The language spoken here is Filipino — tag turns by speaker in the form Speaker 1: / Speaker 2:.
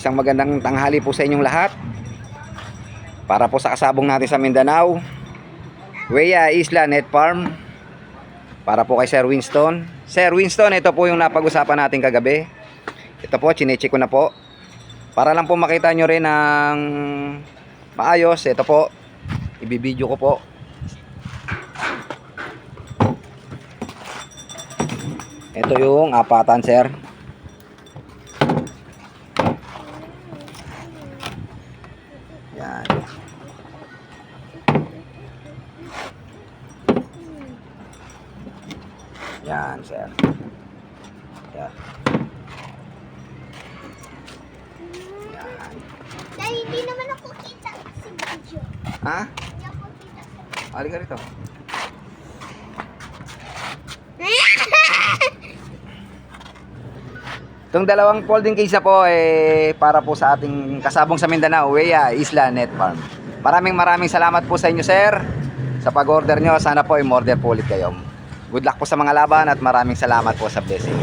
Speaker 1: Isang magandang tanghali po sa inyong lahat. Para po sa kasabong natin sa Mindanao, Wea Isla Net Farm. Para po kay Sir Winston. Sir Winston, ito po yung napag-usapan natin kagabi. Ito po, chinecheck ko na po. Para lang po makita nyo rin ng maayos. Ito po, ibibideo ko po. Ito yung apatan, sir. Yan. Yan, sir. Yan. Yan.
Speaker 2: Dahil hindi naman ako kita sa video.
Speaker 1: Ha?
Speaker 2: Hindi ako kita sa video.
Speaker 1: Halika rito. Itong dalawang folding case na po para po sa ating kasabong sa Mindanao, Wea Isla Net Farm. Maraming salamat po sa inyo, sir, sa pag-order nyo. Sana po i-order po ulit kayo. Good luck po sa mga laban at maraming salamat po sa blessing.